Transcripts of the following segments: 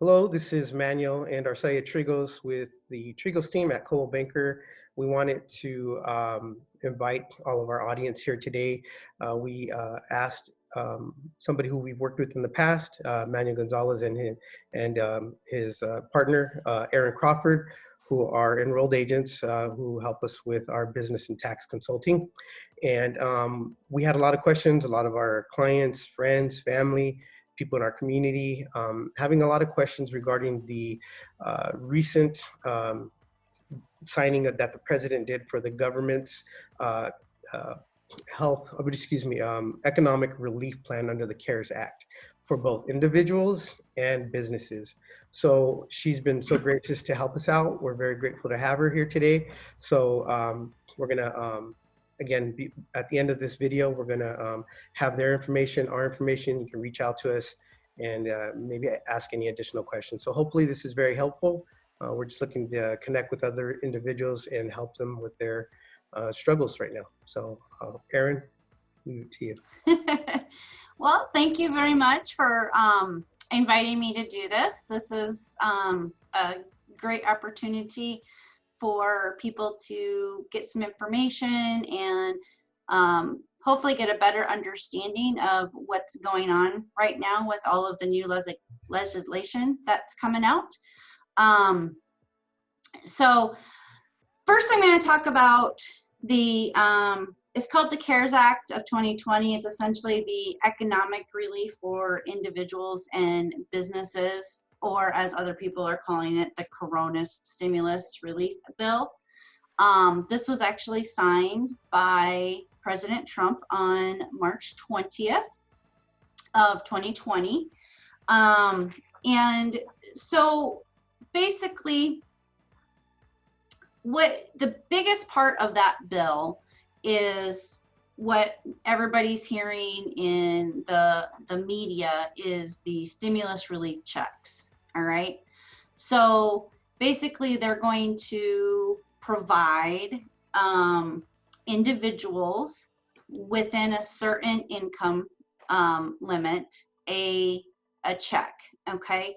Hello, this is Manuel and Arcelia Trigos with the Trigos team at Coldwell Banker. We wanted to invite all of our audience here today. We asked somebody who we've worked with in the past, Manuel Gonzalez and his partner, Aaron Crawford, who are enrolled agents who help us with our business and tax consulting. And we had a lot of questions, a lot of our clients, friends, family, people in our community, having a lot of questions regarding the recent signing that the president did for the government's economic relief plan under the CARES Act for both individuals and businesses. So she's been so gracious to help us out. We're very grateful to have her here today. So we're gonna, again, at the end of this video, we're gonna have their information, our information. You can reach out to us and maybe ask any additional questions. So hopefully this is very helpful. We're just looking to connect with other individuals and help them with their struggles right now. So Erin, to you. Well, thank you very much for inviting me to do this. This is a great opportunity for people to get some information and hopefully get a better understanding of what's going on right now with all of the new legislation that's coming out. So first I'm going to talk about the, it's called the CARES Act of 2020. It's essentially the economic relief for individuals and businesses, or as other people are calling it, the Corona Stimulus Relief Bill. This was actually signed by President Trump on March 20th of 2020. And so basically, what the biggest part of that bill is what everybody's hearing in the media is the stimulus relief checks. All right. So basically they're going to provide individuals within a certain income limit a check. Okay.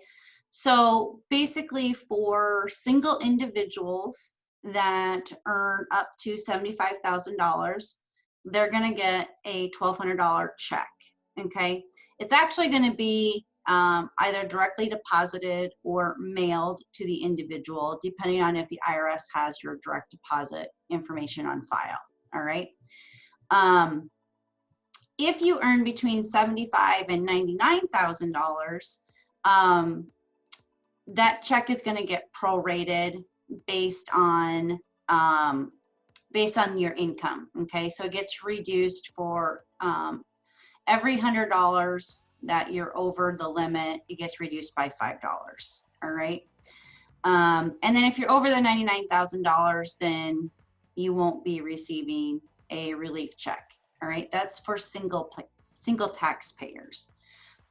So basically for single individuals that earn up to $75,000, they're going to get a $1,200 check. Okay. It's actually going to be either directly deposited or mailed to the individual, depending on if the IRS has your direct deposit information on file. All right. If you earn between $75,000 and $99,000, that check is going to get prorated based on your income. Okay, so it gets reduced for every $100 that you're over the limit, it gets reduced by $5. All right, and then if you're over the $99,000, then you won't be receiving a relief check. All right, that's for single taxpayers.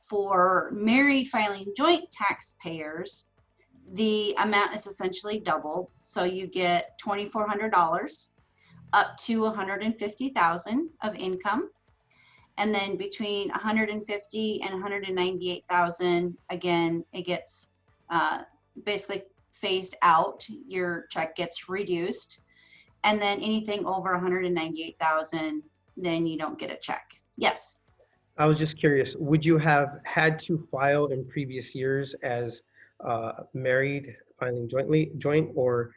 For married filing joint taxpayers, the amount is essentially doubled. So you get $2,400 up to $150,000 of income. And then between $150,000 and $198,000, again, it gets basically phased out. Your check gets reduced. And then anything over $198,000, then you don't get a check. Yes. I was just curious, would you have had to file in previous years as married, filing joint, or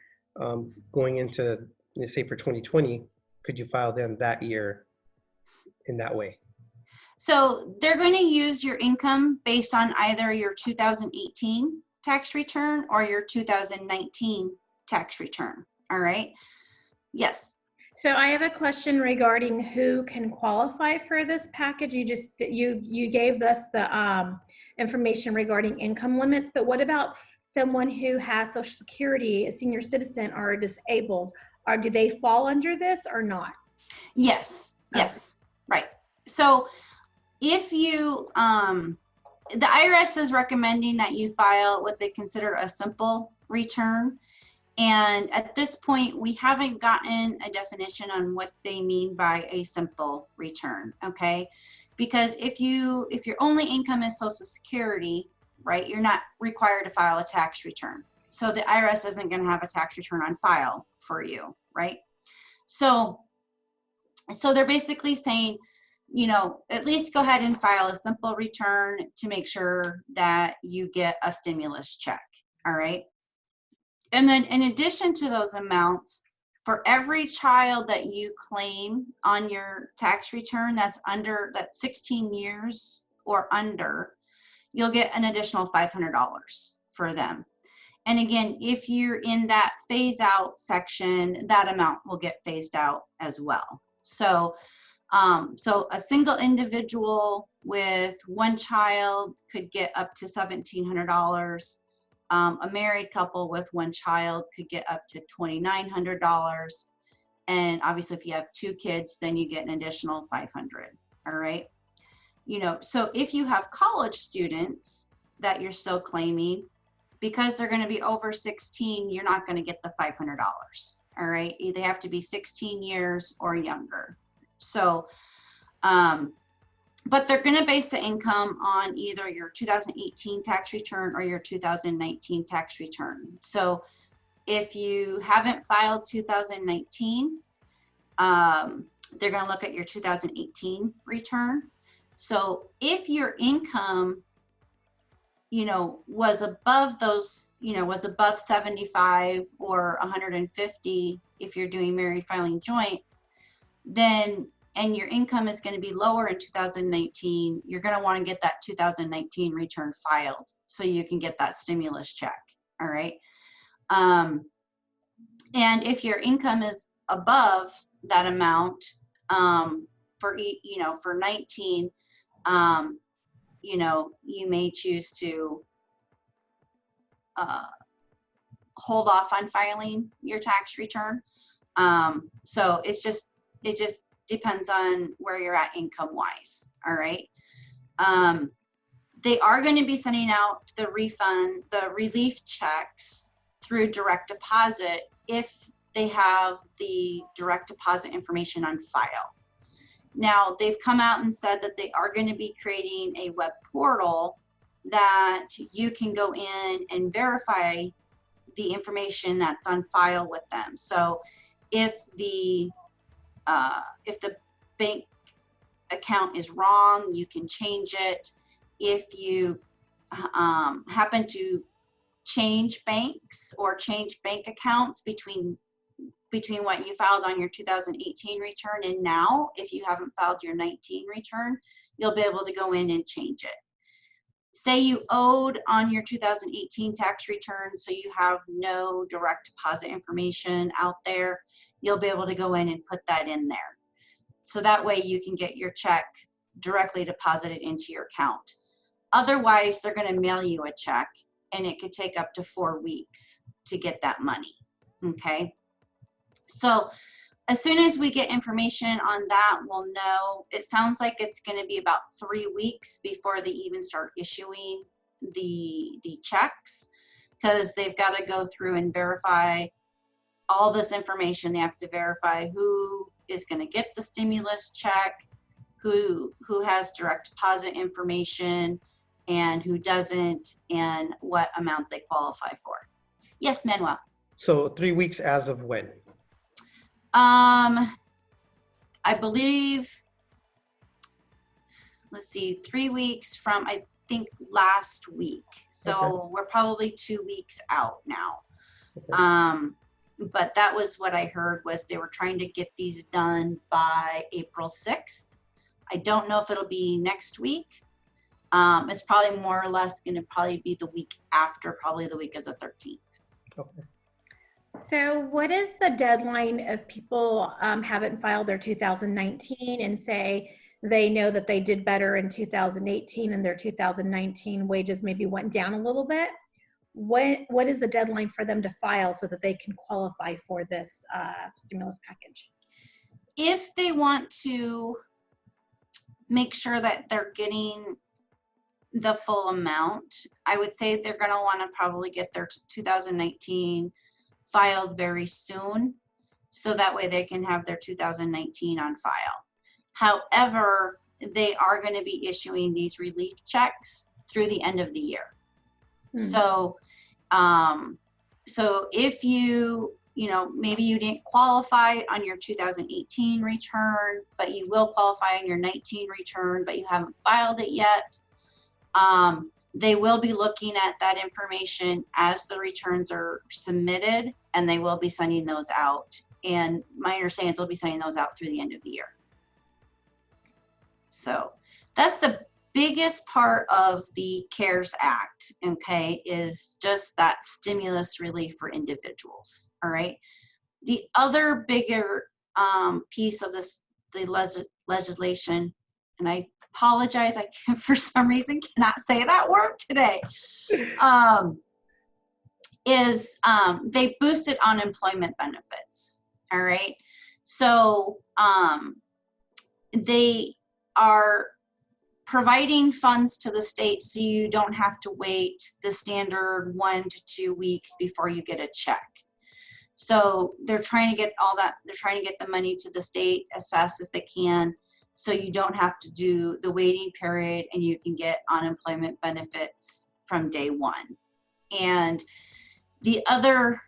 going into, let's say for 2020, could you file then that year in that way? So they're going to use your income based on either your 2018 tax return or your 2019 tax return. All right. Yes. So I have a question regarding who can qualify for this package. You gave us the information regarding income limits, but what about someone who has Social Security, a senior citizen, or disabled? Or do they fall under this or not? Yes. Yes. Right. So if you, the IRS is recommending that you file what they consider a simple return. And at this point, we haven't gotten a definition on what they mean by a simple return, okay? Because if your only income is Social Security, right? You're not required to file a tax return. So the IRS isn't going to have a tax return on file for you, right? So they're basically saying, you know, at least go ahead and file a simple return to make sure that you get a stimulus check, all right? And then in addition to those amounts, for every child that you claim on your tax return that's 16 years or under, you'll get an additional $500 for them. And again, if you're in that phase out section, that amount will get phased out as well. So, so a single individual with one child could get up to $1,700. A married couple with one child could get up to $2,900. And obviously if you have 2 kids, then you get an additional $500, all right? You know, so if you have college students that you're still claiming, because they're gonna be over 16, you're not gonna get the $500, all right? They have to be 16 years or younger. So, but they're gonna base the income on either your 2018 tax return or your 2019 tax return. So if you haven't filed 2019, they're gonna look at your 2018 return. So if your income, you know, was above those, you know, was above 75 or 150, if you're doing married filing joint, then, and your income is going to be lower in 2019, you're going to want to get that 2019 return filed so you can get that stimulus check. All right. And if your income is above that amount, for, you know, for 19, you know, you may choose to hold off on filing your tax return. So it just depends on where you're at income wise. All right. They are going to be sending out the refund, the relief checks through direct deposit if they have the direct deposit information on file. Now, they've come out and said that they are going to be creating a web portal that you can go in and verify the information that's on file with them. So if the bank account is wrong, you can change it. If you happen to change banks or change bank accounts between what you filed on your 2018 return and now, if you haven't filed your 19 return, you'll be able to go in and change it. Say you owed on your 2018 tax return, so you have no direct deposit information out there, you'll be able to go in and put that in there. So that way you can get your check directly deposited into your account. Otherwise, they're going to mail you a check and it could take up to 4 weeks to get that money. Okay. So as soon as we get information on that, we'll know. It sounds like it's going to be about 3 weeks before they even start issuing the checks, because they've got to go through and verify all this information. They have to verify who is going to get the stimulus check, who has direct deposit information, and who doesn't, and what amount they qualify for. Yes, Manuel. So 3 weeks as of when? I believe, let's see, 3 weeks from, I think, last week. So okay. We're probably 2 weeks out now. Okay. But that was what I heard, was they were trying to get these done by April 6th. I don't know if it'll be next week. It's probably more or less going to probably be the week after, probably the week of the 13th. Okay. So what is the deadline if people haven't filed their 2019 and say they know that they did better in 2018 and their 2019 wages maybe went down a little bit? What is the deadline for them to file so that they can qualify for this stimulus package? If they want to make sure that they're getting the full amount, I would say they're going to want to probably get their 2019 filed very soon, so that way they can have their 2019 on file. However, they are going to be issuing these relief checks through the end of the year. So, so if maybe you didn't qualify on your 2018 return, but you will qualify on your 19 return, but you haven't filed it yet, they will be looking at that information as the returns are submitted, and they will be sending those out. And my understanding is they'll be sending those out through the end of the year. So that's the biggest part of the CARES Act, okay, is just that stimulus relief for individuals, all right? The other bigger piece of the legislation, and I apologize, I for some reason cannot say that word today, is they boosted unemployment benefits, all right? So they are providing funds to the state so you don't have to wait the standard 1 to 2 weeks before you get a check. So they're trying to get they're trying to get the money to the state as fast as they can, so you don't have to do the waiting period and you can get unemployment benefits from day one. And the other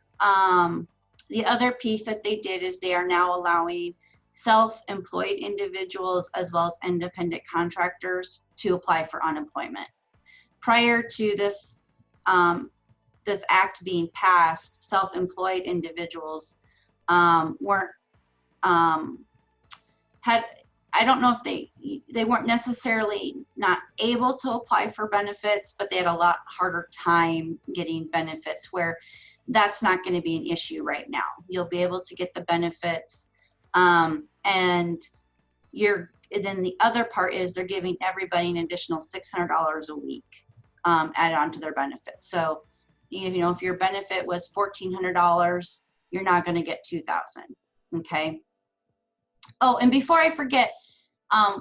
piece that they did is they are now allowing self-employed individuals as well as independent contractors to apply for unemployment. Prior to this this act being passed, self-employed individuals weren't I don't know if they weren't necessarily not able to apply for benefits, but they had a lot harder time getting benefits, where that's not going to be an issue right now. You'll be able to get the benefits. And then the other part is they're giving everybody an additional $600 a week added onto their benefits. So, if your benefit was $1,400, you're not going to get $2,000. Okay. Oh, and before I forget,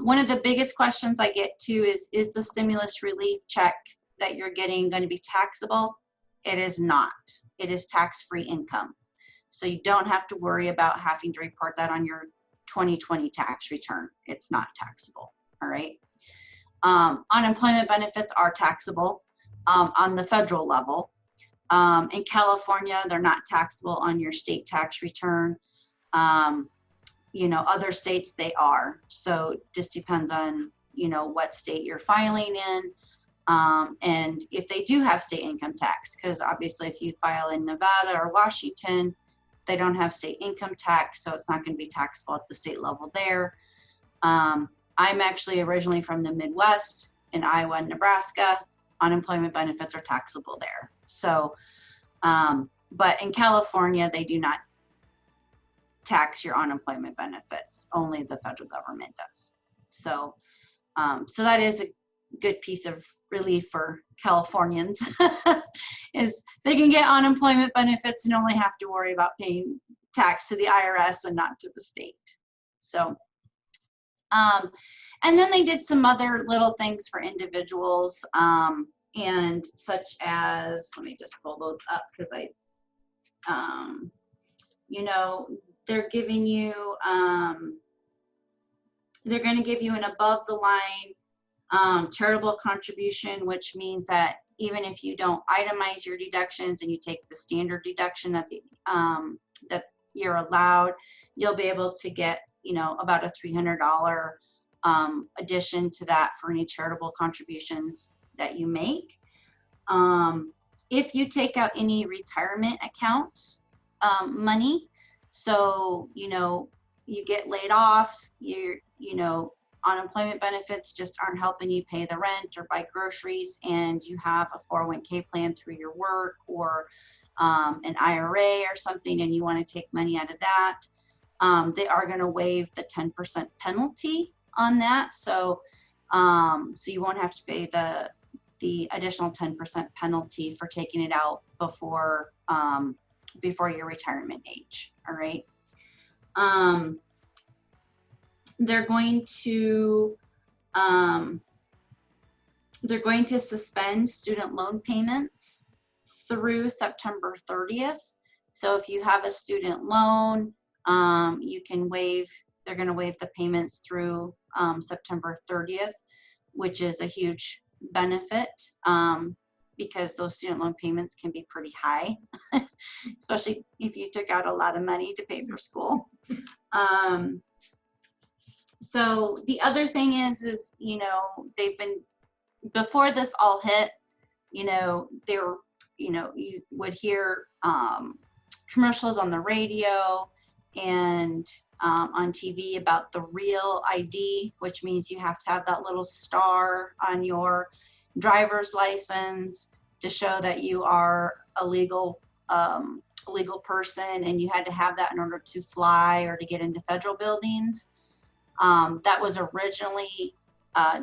one of the biggest questions I get too is the stimulus relief check that you're getting going to be taxable? It is not. It is tax-free income. So you don't have to worry about having to report that on your 2020 tax return. It's not taxable, all right? Unemployment benefits are taxable on the federal level. In California, they're not taxable on your state tax return. Other states they are. So it just depends on, what state you're filing in. And if they do have state income tax, because obviously if you file in Nevada or Washington, they don't have state income tax, so it's not going to be taxable at the state level there. I'm actually originally from the Midwest, in Iowa and Nebraska. Unemployment benefits are taxable there. So, but in California, they do not tax your unemployment benefits. Only the federal government does. So, so that is a good piece of relief for Californians is they can get unemployment benefits and only have to worry about paying tax to the IRS and not to the state. So, and then they did some other little things for individuals, and such as, let me just pull those up because they're giving you, they're going to give you an above the line charitable contribution, which means that even if you don't itemize your deductions and you take the standard deduction that that you're allowed, you'll be able to get, about a $300 addition to that for any charitable contributions that you make. If you take out any retirement account money, so, you get laid off, unemployment benefits just aren't helping you pay the rent or buy groceries, and you have a 401k plan through your work or an IRA or something, and you want to take money out of that, they are going to waive the 10% penalty on that. So, so you won't have to pay the additional 10% penalty for taking it out before your retirement age. All right. They're going to suspend student loan payments through September 30th. So if you have a student loan, they're going to waive the payments through September 30th, which is a huge benefit. because those student loan payments can be pretty high, especially if you took out a lot of money to pay for school. So the other thing is, you know, they've been, before this all hit, you know, they were, you know, you would hear commercials on the radio and on TV about the real ID, which means you have to have that little star on your driver's license to show that you are a legal person, and you had to have that in order to fly or to get into federal buildings. That was originally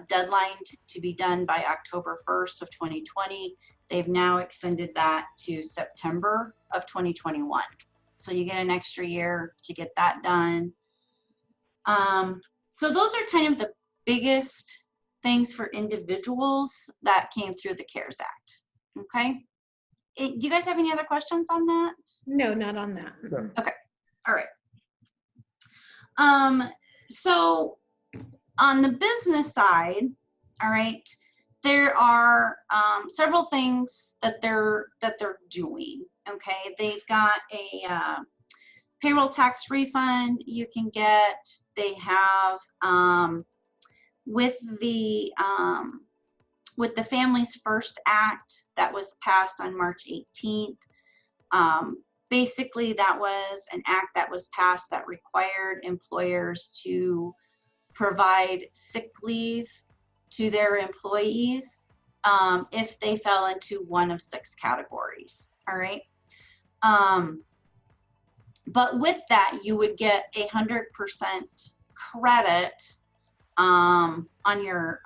deadlined to be done by October 1st of 2020. They've now extended that to September of 2021. So you get an extra year to get that done. So those are kind of the biggest things for individuals that came through the CARES Act. Okay. Do you guys have any other questions on that? No, not on that. No. Okay. All right. So on the business side, all right, there are several things that they're doing. Okay, they've got a payroll tax refund you can get. They have with the Families First Act that was passed on March 18th. Basically, that was an act that was passed that required employers to provide sick leave to their employees if they fell into one of 6 categories. All right. But with that, you would get 100% credit on your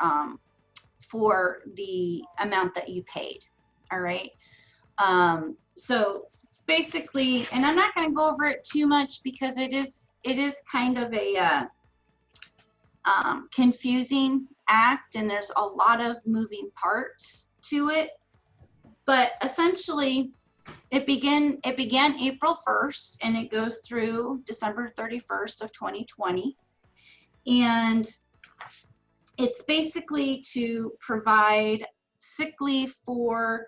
for the amount that you paid. All right. So basically, and I'm not going to go over it too much because it is kind of a confusing act, and there's a lot of moving parts to it. But essentially, it began April 1st and it goes through December 31st of 2020. And it's basically to provide sick leave for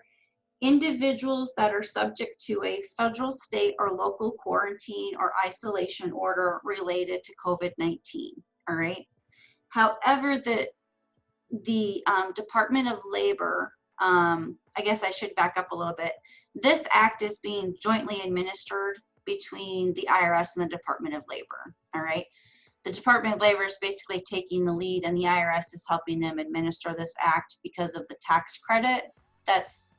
individuals that are subject to a federal, state, or local quarantine or isolation order related to COVID-19. All right. However, the Department of Labor, I guess I should back up a little bit. This act is being jointly administered between the IRS and the Department of Labor. All right. The Department of Labor is basically taking the lead, and the IRS is helping them administer this act because of the tax credit that's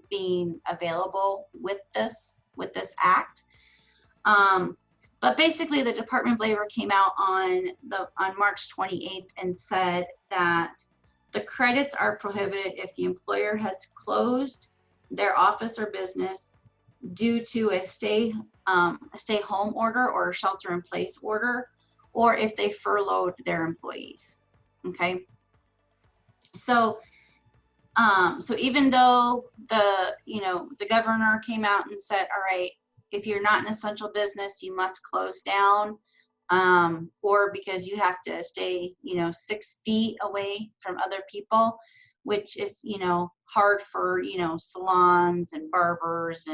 being available with this act. But basically, the Department of Labor came out on March 28th and said that the credits are prohibited if the employer has closed their office or business due to a stay home order or a shelter in place order, or if they furloughed their employees. Okay. So even though the governor came out and said, all right, if you're not an essential business, you must close down, or because you have to stay, 6 feet away from other people, which is, hard for, salons and barbers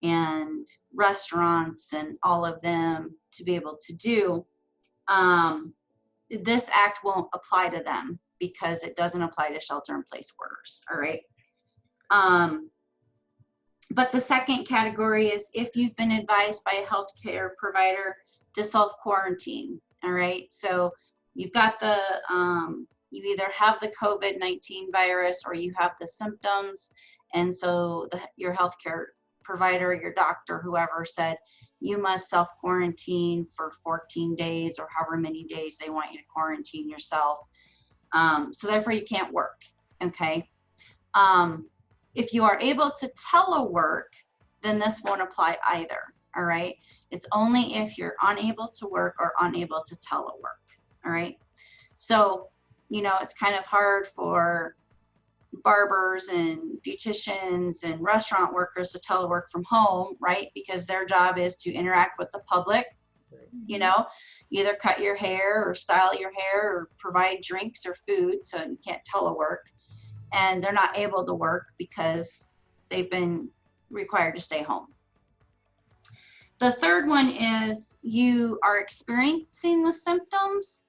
and restaurants and all of them to be able to do. This act won't apply to them because it doesn't apply to shelter in place orders. All right. But the second category is if you've been advised by a healthcare provider to self-quarantine. All right. So you've got you either have the COVID-19 virus or you have the symptoms. And so your healthcare provider, your doctor, whoever said, you must self-quarantine for 14 days or however many days they want you to quarantine yourself. So therefore you can't work. Okay. If you are able to telework, then this won't apply either. All right. It's only if you're unable to work or unable to telework. All right. So, it's kind of hard for barbers and beauticians and restaurant workers to telework from home, right? Because their job is to interact with the public, either cut your hair or style your hair or provide drinks or food. So you can't telework. and they're not able to work because they've been required to stay home. The third one is you are experiencing the symptoms,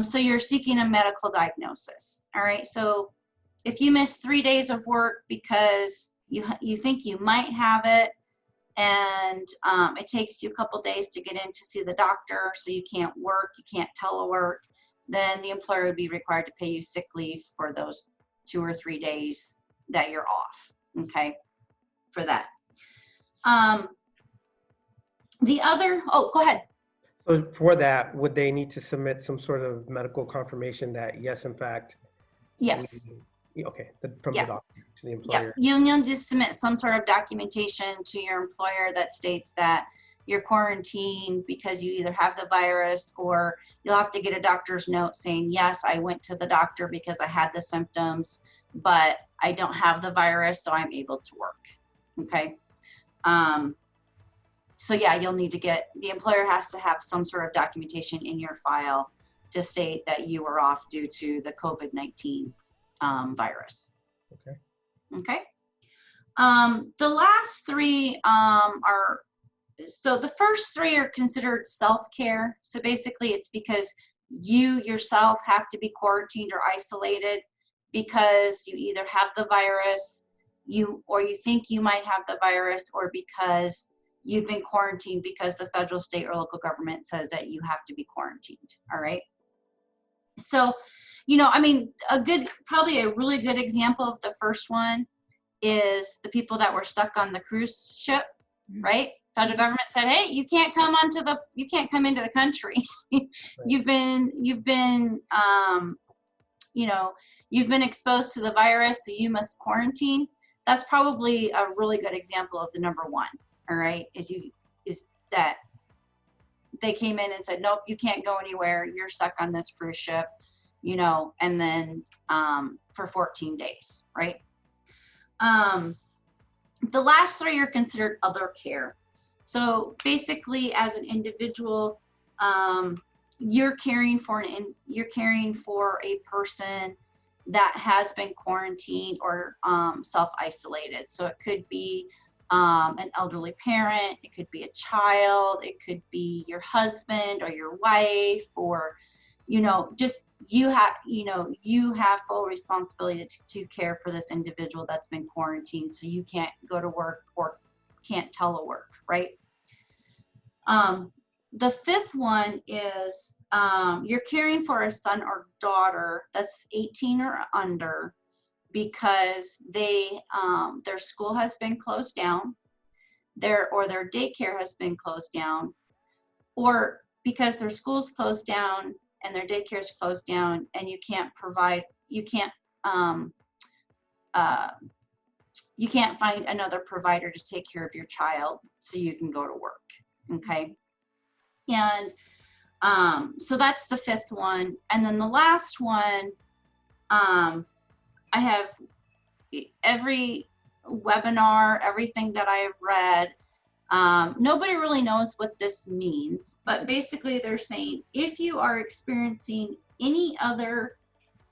so you're seeking a medical diagnosis. All right, so if you miss 3 days of work because you think you might have it, and it takes you a couple days to get in to see the doctor, so you can't work, you can't telework, then the employer would be required to pay you sick leave for those 2 or 3 days that you're off, okay, for that. The other, oh, go ahead. So for that, would they need to submit some sort of medical confirmation that, yes, in fact? Yes. Okay, from Yeah. the doctor to the Yeah, employer. you'll need to submit some sort of documentation to your employer that states that you're quarantined because you either have the virus, or you'll have to get a doctor's note saying, yes, I went to the doctor because I had the symptoms, but I don't have the virus, so I'm able to work, okay? So yeah, you'll need to the employer has to have some sort of documentation in your file to state that you were off due to the COVID-19 virus. Okay. Okay. The last three so the first three are considered self-care. So basically it's because you yourself have to be quarantined or isolated because you either have the virus, or you think you might have the virus, or because you've been quarantined because the federal, state, or local government says that you have to be quarantined. All right. So, you know, I mean, probably a really good example of the first one is the people that were stuck on the cruise ship, right? Federal government said, hey, you can't come into the country. Right. You've been, you know, you've been exposed to the virus, so you must quarantine. That's probably a really good example of the number one. All right, is that they came in and said, nope, you can't go anywhere. You're stuck on this cruise ship, you know, and then for 14 days, right? The last three are considered other care. So basically, as an individual, you're caring for a person that has been quarantined or self-isolated. So it could be an elderly parent, it could be a child, it could be your husband or your wife, or, you know, just you have full responsibility to care for this individual that's been quarantined, so you can't go to work or can't telework, right? The fifth one is you're caring for a son or daughter that's 18 or under because their school has been closed down, their daycare has been closed down, or because their school's closed down and their daycare's closed down, and you can't find another provider to take care of your child so you can go to work, okay? And so that's the fifth one. And then the last one, I have every webinar, everything that I have read, nobody really knows what this means, but basically they're saying if you are experiencing any other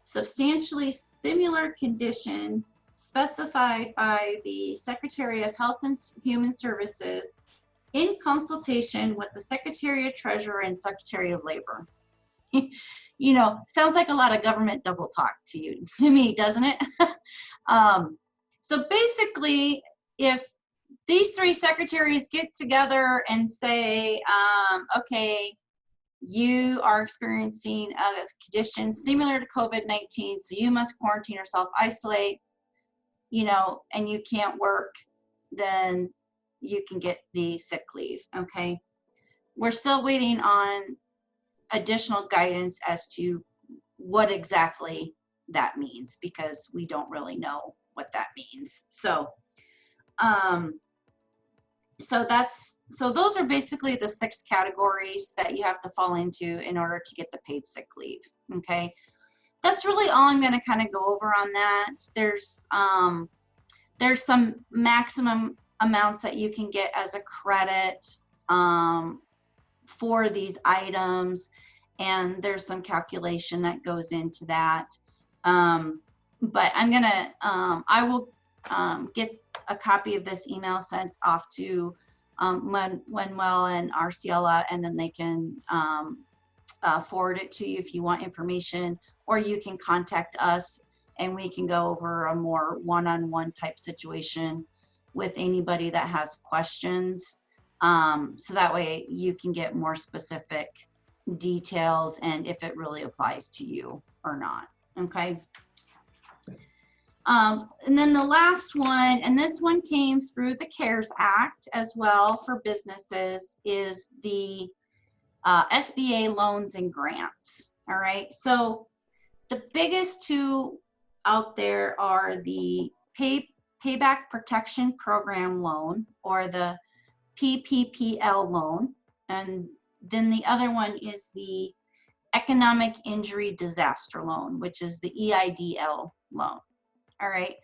substantially similar condition specified by the Secretary of Health and Human Services in consultation with the Secretary of Treasury and Secretary of Labor. You know, sounds like a lot of government double talk to me, doesn't it? So basically, if these three secretaries get together and say, okay, you are experiencing a condition similar to COVID-19, so you must quarantine or self-isolate, you know, and you can't work, then you can get the sick leave, okay? We're still waiting on additional guidance as to what exactly that means, because we don't really know what that means. So, so those are basically the 6 categories that you have to fall into in order to get the paid sick leave, okay? That's really all I'm gonna kind of go over on that. There's some maximum amounts that you can get as a credit for these items, and there's some calculation that goes into that. but I'm gonna, I will get a copy of this email sent off to Manuel and Arciela, and then they can forward it to you if you want information, or you can contact us and we can go over a more one-on-one type situation with anybody that has questions. So that way you can get more specific details and if it really applies to you or not. Okay. And then the last one, and this one came through the CARES Act as well for businesses, is the Sba Loans and Grants. All right. So the biggest two out there are the Payback Protection Program loan, or the PPPL loan. And then the other one is the Economic Injury Disaster Loan, which is the EIDL loan. All right.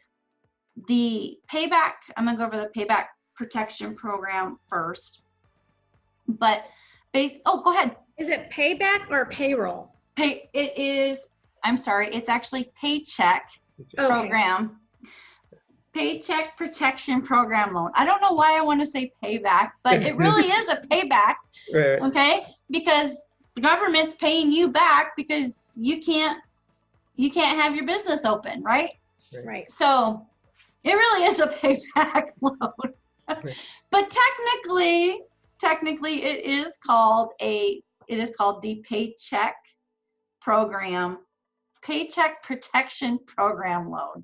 The payback, I'm going to go over the Payback Protection Program first. But oh, go ahead. Is it payback or payroll? It is, I'm sorry, it's actually Paycheck Program. Paycheck Protection Program loan. I don't know why I want to say payback, but it really is a payback. Right. Okay? Because the government's paying you back because you can't have your business open, right? Right. So it really is a payback loan. But technically it is called the Paycheck Protection Program loan.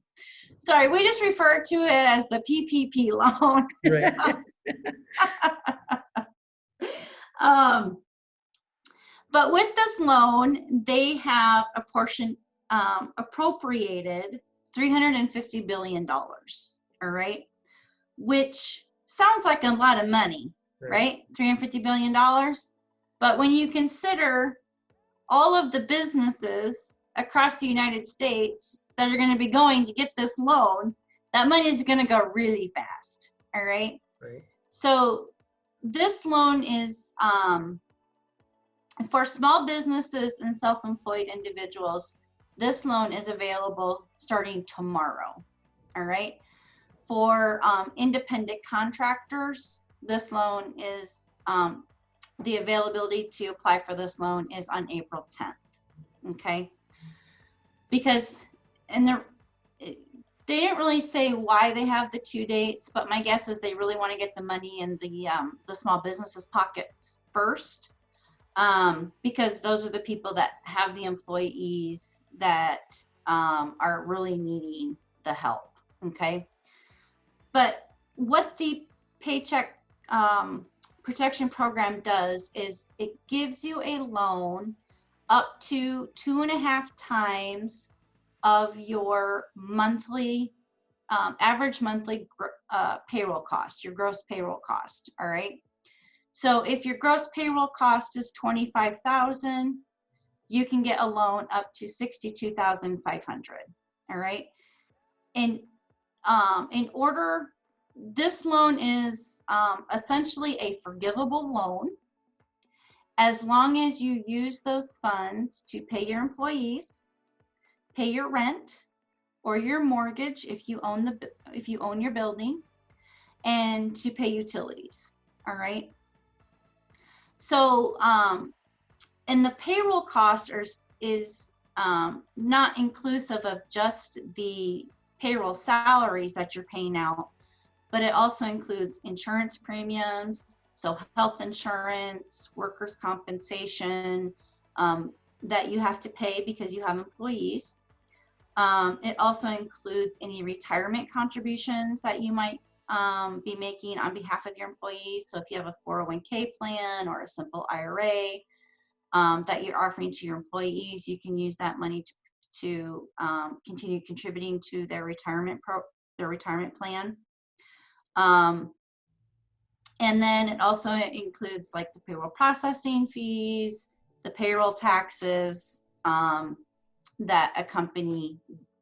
Sorry, we just refer to it as the PPP loan. Right. But with this loan, they have a portion appropriated $350 billion, all right? Which sounds like a lot of money, right? $350 billion. But when you consider all of the businesses across the United States that are going to be going to get this loan, that money is going to go really fast, all right? So this loan is for small businesses and self-employed individuals. This loan is available starting tomorrow, all right? For independent contractors, this loan is, the availability to apply for this loan is on April 10th, okay? Because, and they didn't really say why they have the 2 dates, but my guess is they really want to get the money in the small businesses' pockets first. Because those are the people that have the employees that are really needing the help, okay? But what the Paycheck Protection Program does is it gives you a loan up to 2.5 times of your monthly, average monthly payroll cost, your gross payroll cost, all right? So if your gross payroll cost is $25,000, you can get a loan up to $62,500. All right. And this loan is essentially a forgivable loan as long as you use those funds to pay your employees, pay your rent or your mortgage if you own your building, and to pay utilities. All right. So, and the payroll cost is not inclusive of just the payroll salaries that you're paying out, but it also includes insurance premiums, so health insurance, workers' compensation that you have to pay because you have employees. It also includes any retirement contributions that you might be making on behalf of your employees. So if you have a 401k plan or a simple IRA that you're offering to your employees, you can use that money to continue contributing to their retirement plan. And then it also includes like the payroll processing fees, the payroll taxes that accompany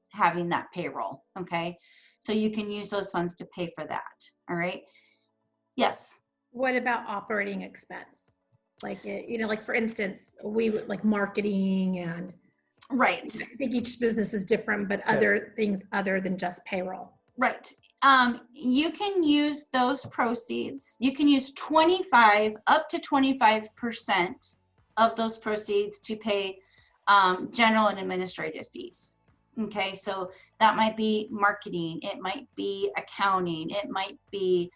having that payroll. Okay. So you can use those funds to pay for that. All right. Yes. What about operating expense? Like, like for instance, we would like marketing and. Right. I think each business is different, but other things other than just payroll. Right. You can use those proceeds. You can use 25 up to 25% of those proceeds to pay general and administrative fees. Okay, so that might be marketing, it might be accounting, it might be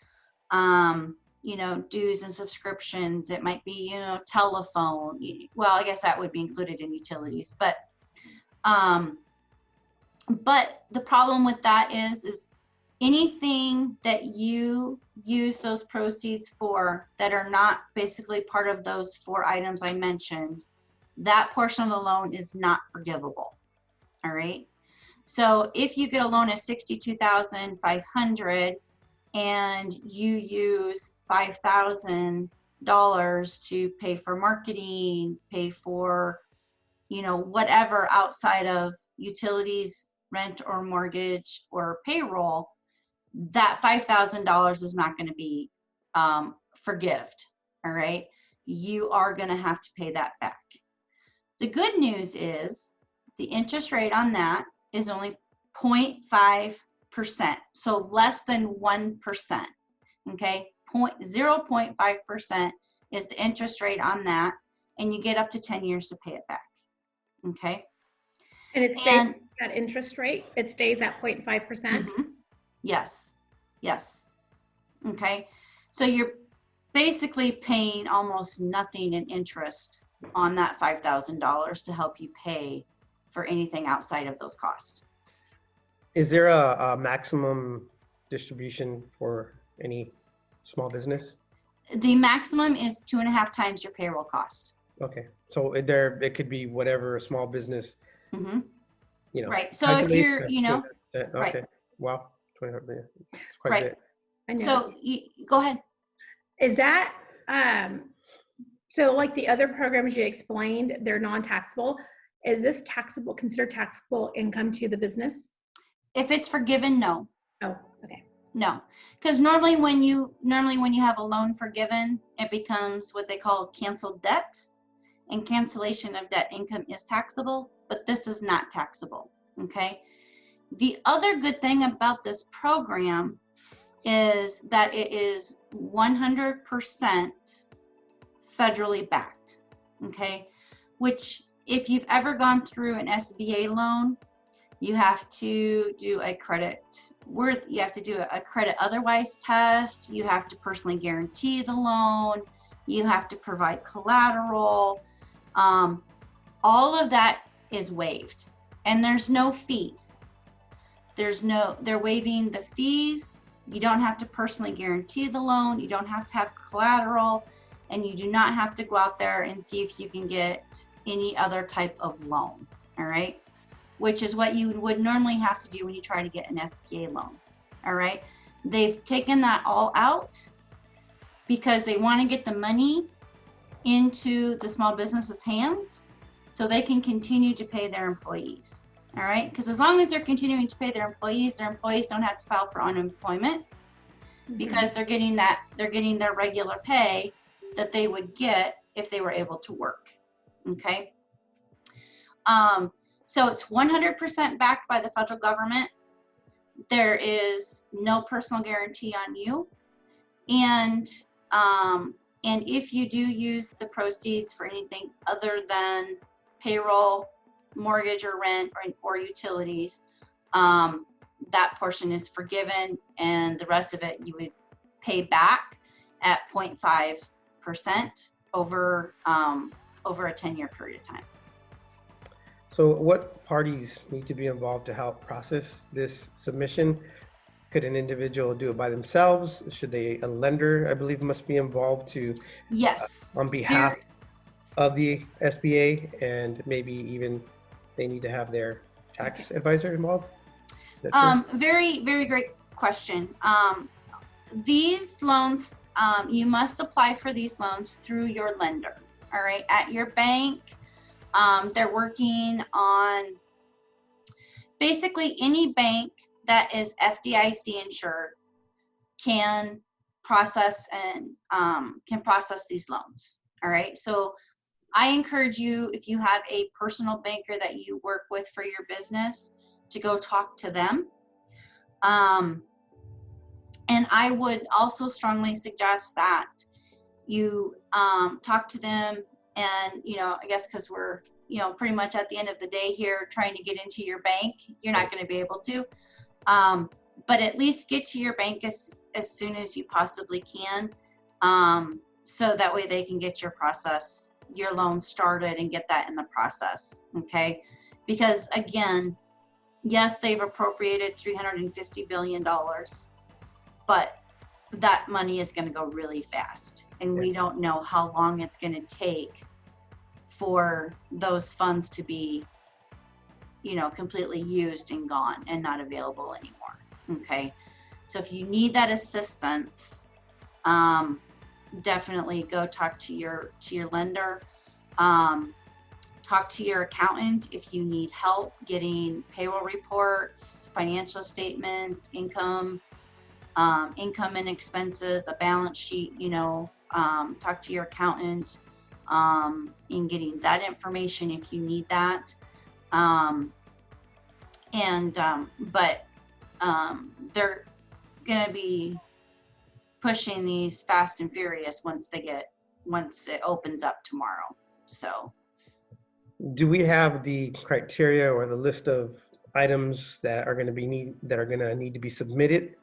you know, dues and subscriptions, it might be, you know, telephone. Well, I guess that would be included in utilities, but the problem with that is anything that you use those proceeds for that are not basically part of those 4 items I mentioned, that portion of the loan is not forgivable. All right. So if you get a loan of $62,500 and you use $5,000 to pay for marketing, pay for, you know, whatever outside of utilities, rent or mortgage or payroll, that $5,000 is not going to be forgived. All right. You are going to have to pay that back. The good news is the interest rate on that is only 0.5%. So less than 1%. Okay. 0.5% is the interest rate on that. And you get up to 10 years to pay it back. Okay. And it stays at interest rate. It stays at 0.5%. Yes. Yes. Okay. So you're basically paying almost nothing in interest on that $5,000 to help you pay for anything outside of those costs. Is there a maximum distribution for any small business? The maximum is 2.5 times your payroll cost. Okay. So it could be whatever a small business, you know. Right. So if you're, you know, okay. right. Wow. 25 million. It's quite Right. a bit. I know. So go ahead. Is that, so like the other programs you explained, they're non-taxable. Is this taxable, considered taxable income to the business? If it's forgiven, no. Oh, okay. No, because normally when you have a loan forgiven, it becomes what they call canceled debt, and cancellation of debt income is taxable, but this is not taxable. Okay. The other good thing about this program is that it is 100% federally backed. Okay, which if you've ever gone through an SBA loan, you have to do a credit otherwise test. You have to personally guarantee the loan. You have to provide collateral. All of that is waived, and there's no fees. They're waiving the fees. You don't have to personally guarantee the loan. You don't have to have collateral, and you do not have to go out there and see if you can get any other type of loan. All right. Which is what you would normally have to do when you try to get an SBA loan. All right. They've taken that all out because they want to get the money into the small business's hands so they can continue to pay their employees. All right. Because as long as they're continuing to pay their employees don't have to file for unemployment because they're getting their regular pay that they would get if they were able to work. Okay. So it's 100% backed by the federal government. There is no personal guarantee on you. And if you do use the proceeds for anything other than payroll, mortgage or rent or utilities, that portion is forgiven, and the rest of it you would pay back at 0.5% over a 10-year period of time. So what parties need to be involved to help process this submission? Could an individual do it by themselves? Should a lender, I believe, must be involved to, yes, on behalf of the SBA, and maybe even they need to have their tax advisor involved? Very, very great question. These loans, you must apply for these loans through your lender. All right, at your bank. They're working on basically any bank that is FDIC insured can process these loans. All right. So I encourage you, if you have a personal banker that you work with for your business, to go talk to them. And I would also strongly suggest that you talk to them, and, you know, I guess because we're, you know, pretty much at the end of the day here trying to get into your bank, you're not going to be able to. But at least get to your bank as soon as you possibly can. So that way they can get your loan started and get that in the process. Okay. Because again, yes, they've appropriated $350 billion, but that money is going to go really fast. And we don't know how long it's going to take for those funds to be, you know, completely used and gone and not available anymore. Okay. So if you need that assistance, definitely go talk to your lender. Talk to your accountant if you need help getting payroll reports, financial statements, income and expenses, a balance sheet, you know. Talk to your accountant in getting that information if you need that. But they're gonna be pushing these fast and furious once it opens up tomorrow. So Do we have the criteria or the list of items that are going to need to be submitted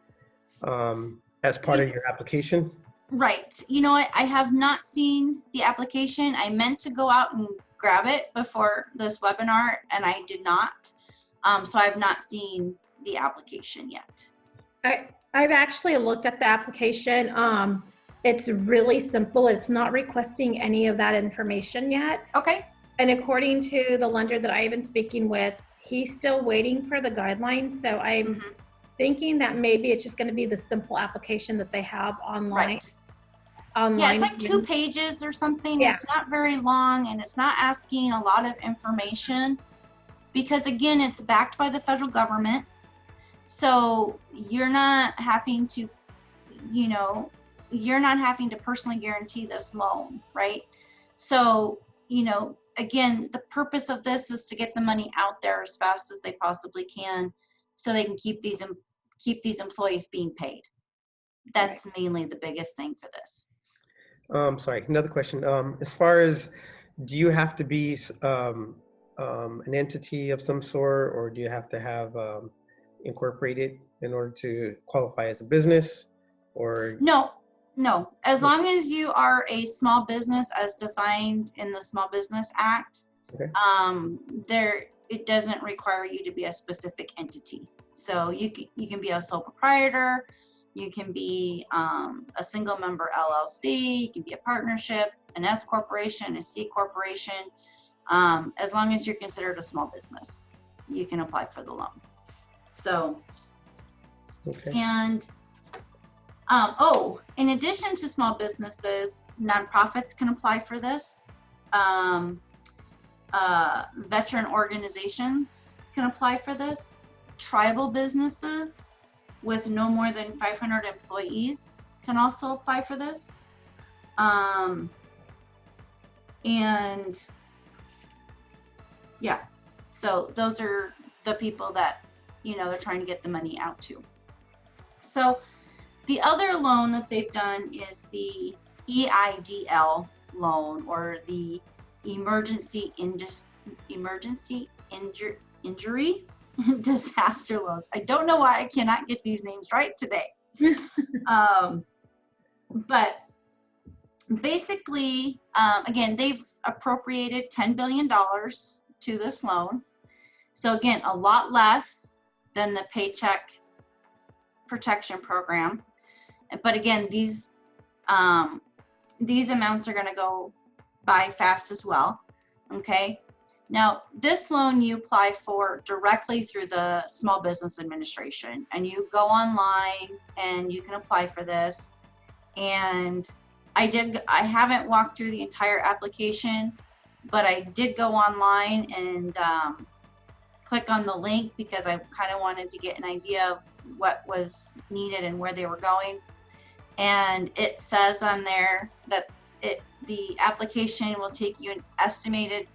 as part of your application? right. You know what? I have not seen the application. I meant to go out and grab it before this webinar, and I did not. So I've not seen the application yet. I've actually looked at the application. It's really simple. It's not requesting any of that information yet. Okay. And according to the lender that I've been speaking with, he's still waiting for the guidelines. So I'm thinking that maybe it's just going to be the simple application that they have online. Right. Online. Yeah, it's like 2 pages or something. Yeah. It's not very long, and it's not asking a lot of information because, again, it's backed by the federal government. So you're not having to, you know, personally guarantee this loan, right? So, you know, again, the purpose of this is to get the money out there as fast as they possibly can so they can keep these employees being paid. That's mainly the biggest thing for this. Sorry, another question. As far as, do you have to be an entity of some sort, or do you have to have incorporated in order to qualify as a business? Or No. As long as you are a small business as defined in the Small Business Act, Okay. It doesn't require you to be a specific entity. So you can be a sole proprietor, you can be a single member LLC, you can be a partnership, an S corporation, a C corporation. As long as you're considered a small business, you can apply for the loan. So, okay. and in addition to small businesses, nonprofits can apply for this. Veteran organizations can apply for this. Tribal businesses with no more than 500 employees can also apply for this. And yeah, so those are the people that, you know, they're trying to get the money out to. So the other loan that they've done is the EIDL loan, or the Emergency Injury Disaster Loans. I don't know why I cannot get these names right today. But basically, again, they've appropriated $10 billion to this loan. So again, a lot less than the Paycheck Protection Program. But again, these amounts are going to go by fast as well. Okay. Now, this loan you apply for directly through the Small Business Administration, and you go online and you can apply for this. And I haven't walked through the entire application, but I did go online and click on the link because I kind of wanted to get an idea of what was needed and where they were going. And it says on there that the application will take you an estimated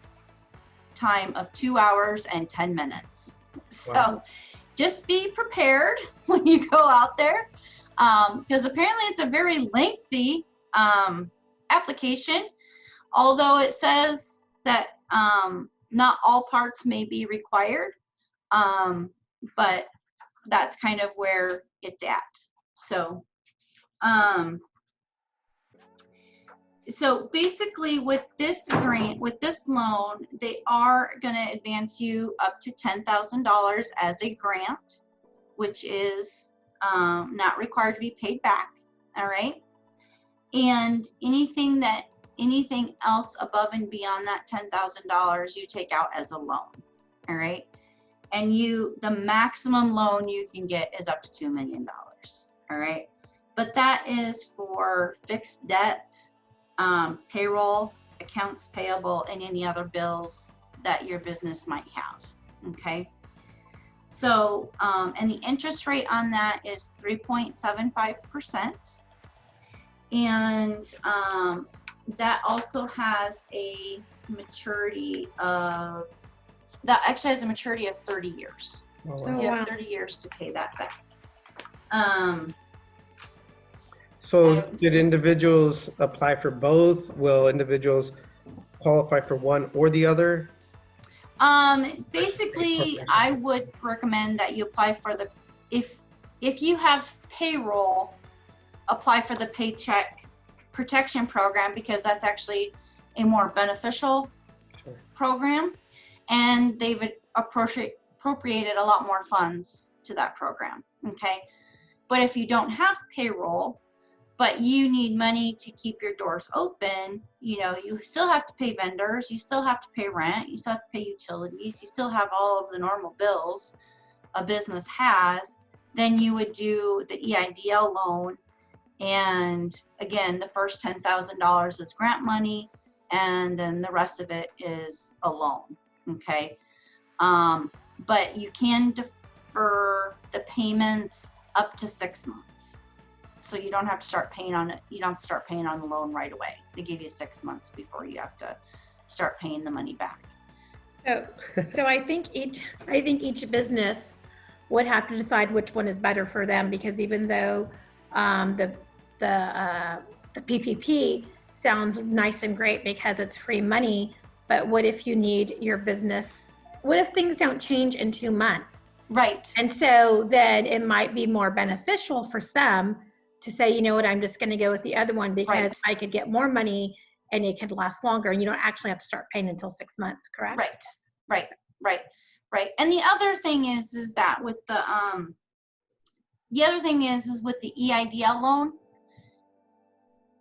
time of 2 hours and 10 minutes. So Wow. just be prepared when you go out there, because apparently it's a very lengthy application, although it says that not all parts may be required, but that's kind of where it's at. So so basically with this grant, with this loan, they are going to advance you up to $10,000 as a grant, which is not required to be paid back. All right. And anything else above and beyond that $10,000 you take out as a loan. All right. And the maximum loan you can get is up to $2 million. All right. But that is for fixed debt, payroll, accounts payable, and any other bills that your business might have. Okay. So, and the interest rate on that is 3.75%. And that also has a maturity of, that actually has a maturity of 30 years. Oh, wow. Oh, You wow. have 30 years to pay that back. So did individuals apply for both? Will individuals qualify for one or the other? Basically, I would recommend that you apply for the, if you have payroll, apply for the Paycheck Protection Program, because that's actually a more beneficial Sure. program, and they've appropriated a lot more funds to that program. Okay. But if you don't have payroll, but you need money to keep your doors open, you know, you still have to pay vendors, you still have to pay rent, you still have to pay utilities, you still have all of the normal bills a business has, then you would do the EIDL loan. And again, the first $10,000 is grant money, and then the rest of it is a loan. Okay. But you can defer the payments up to 6 months. So you don't have to start paying on it. You don't have to start paying on the loan right away. They give you 6 months before you have to start paying the money back. So I think each business would have to decide which one is better for them, because even though the PPP sounds nice and great because it's free money, but what if you need your business? What if things don't change in 2 months? Right. And so then it might be more beneficial for some to say, you know what, I'm just going to go with the other one because Right. I could get more money and it could last longer, and you don't actually have to start paying until 6 months, correct? Right. And the other thing is that with the other thing is with the EIDL loan,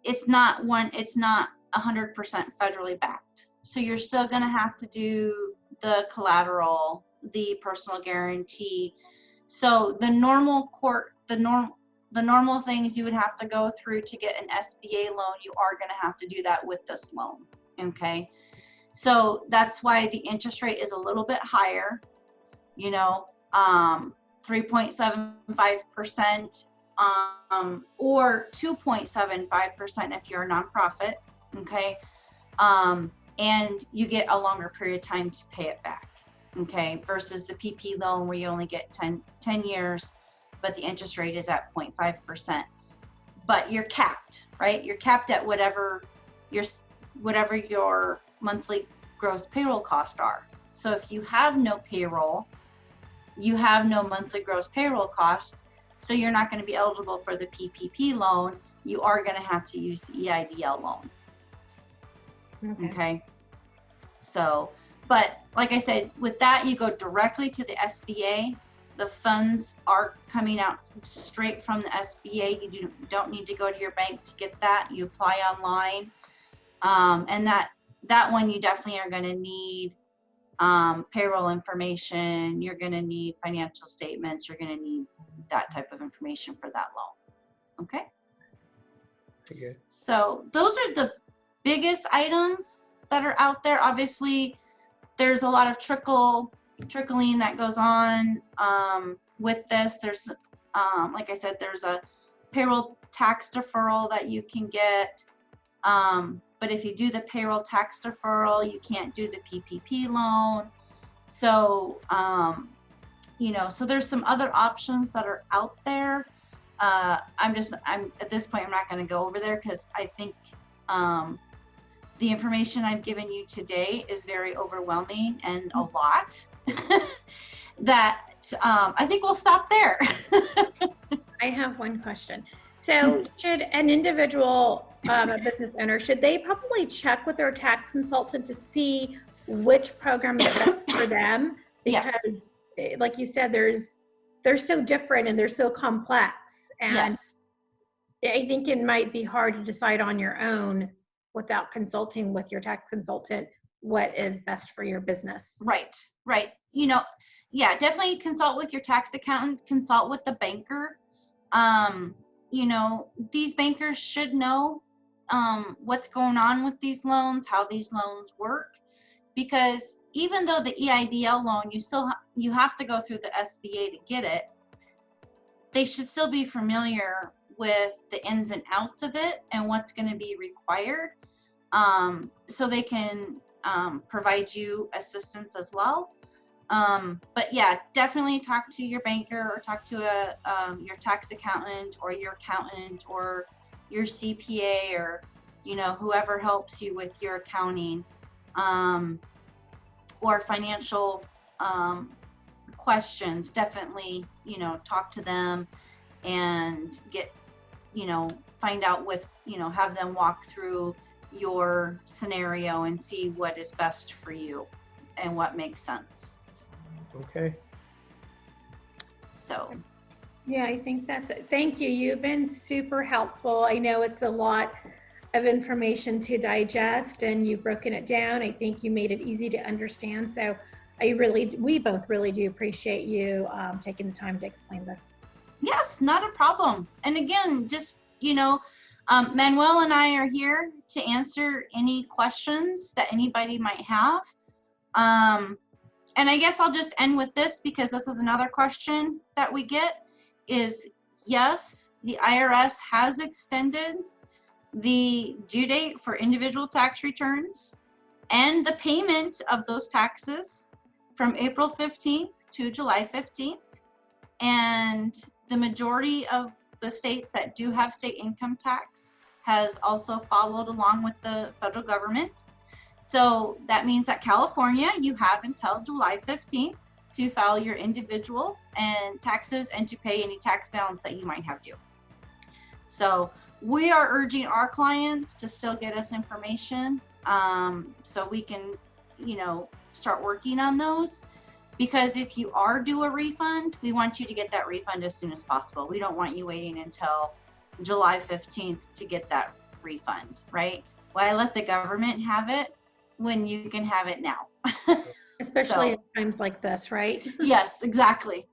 it's not 100% federally backed. So you're still going to have to do the collateral, the personal guarantee. So the normal things you would have to go through to get an SBA loan, you are going to have to do that with this loan. Okay. So that's why the interest rate is a little bit higher, 3.75%, or 2.75% if you're a nonprofit. Okay. And you get a longer period of time to pay it back. Okay. Versus the PP loan where you only get 10 years, but the interest rate is at 0.5%. But you're capped, right? You're capped at whatever your monthly gross payroll costs are. So if you have no payroll, you have no monthly gross payroll cost, so you're not going to be eligible for the PPP loan. You are going to have to use the EIDL loan. Okay. So, but like I said, with that, you go directly to the SBA. The funds are coming out straight from the SBA. You don't need to go to your bank to get that. You apply online. And that one, you definitely are going to need payroll information. You're going to need financial statements. You're going to need that type of information for that loan. Okay. Okay. So those are the biggest items that are out there. Obviously, there's a lot of trickling that goes on with this. There's, like I said, there's a payroll tax deferral that you can get. But if you do the payroll tax deferral, you can't do the PPP loan. So, you know, so there's some other options that are out there. I'm at this point, I'm not going to go over there because I think the information I've given you today is very overwhelming and a lot that I think we'll stop there. I have one question. So should an individual, a business owner, should they probably check with their tax consultant to see which program is best for them? Because like you said, they're so different and they're so complex. And I think it might be hard to decide on your own without consulting with your tax consultant what is best for your business. Right. You know, yeah, definitely consult with your tax accountant, consult with the banker. You know, these bankers should know what's going on with these loans, how these loans work, because even though the EIDL loan, you have to go through the SBA to get it, they should still be familiar with the ins and outs of it and what's going to be required, so they can provide you assistance as well. But yeah, definitely talk to your banker or talk to your tax accountant or your accountant or your CPA or, you know, whoever helps you with your accounting, or financial questions. Definitely, you know, talk to them and get, you know, find out with, you know, have them walk through your scenario and see what is best for you and what makes sense. Okay. So. Yeah, I think that's it. Thank you. You've been super helpful. I know it's a lot of information to digest and you've broken it down. I think you made it easy to understand. So we both really do appreciate you taking the time to explain this. Yes, not a problem. And again, just, you know, Manuel and I are here to answer any questions that anybody might have. And I guess I'll just end with this because this is another question that we get is, yes, the IRS has extended the due date for individual tax returns and the payment of those taxes from April 15th to July 15th. And the majority of the states that do have state income tax has also followed along with the federal government. So that means that California, you have until July 15th to file your individual and taxes and to pay any tax balance that you might have due. So we are urging our clients to still get us information so we can, you know, start working on those. Because if you are due a refund, we want you to get that refund as soon as possible. We don't want you waiting until July 15th to get that refund, right? Why let the government have it when you can have it now? Especially in times like this, right? Yes, exactly.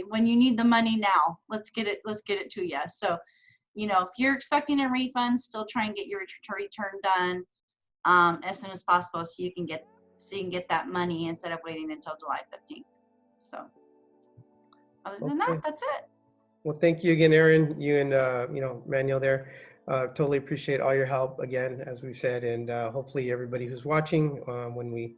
When you need the money now, let's get it to you. So, you know, if you're expecting a refund, still try and get your return done as soon as possible so you can get that money instead of waiting until July 15th. So other than that, that's it. Well, thank you again, Erin, you and, you know, Manuel there. Totally appreciate all your help again, as we've said, and hopefully everybody who's watching when we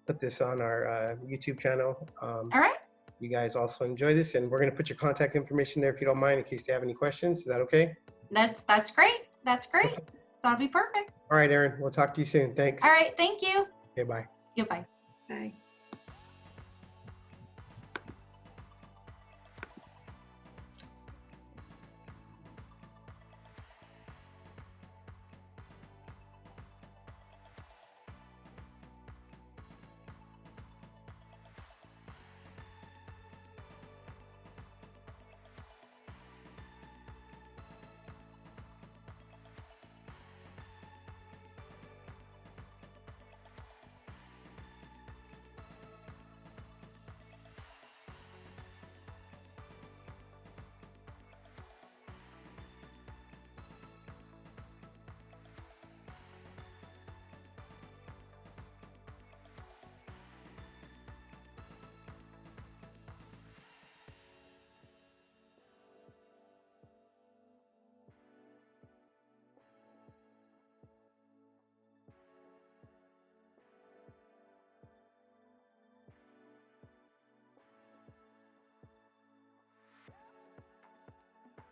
put this on our YouTube channel. All right. You guys also enjoy this, and we're going to put your contact information there if you don't mind in case they have any questions. Is that okay? That's great. Okay. That'll be perfect. All right, Erin, we'll talk to you soon. Thanks. All right. Thank you. Okay, bye. Goodbye. Bye.